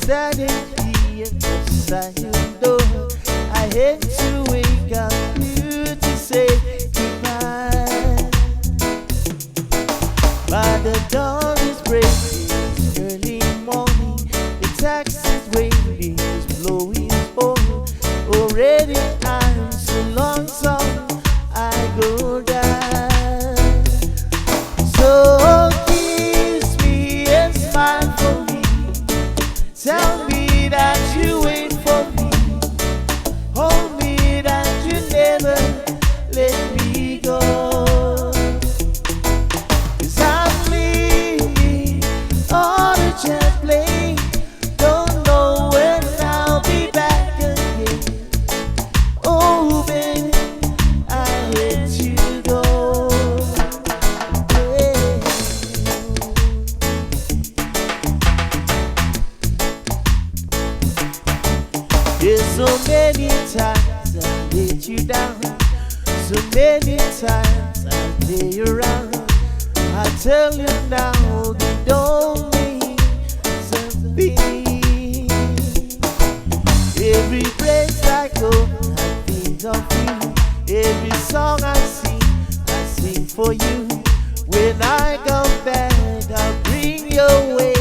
standing here beside your door. I hate to wake up you to say goodbye, but the dawn is breaking, it's early morning, the taxi's waiting, it's blowing home. Already I'm so lonesome, I go down. So kiss me and smile for me, tell me that you wait for me, hold me that you never let me go. 'Cause I'm leaving on a jet plane, don't know when I'll be back again. Oh baby, I let you go. Yeah. There's so many times I let you down, so many times I lay around. I tell you now, they don't mean something. Every place I go, I think of you. Every song I sing for you. When I come back, I'll bring your way.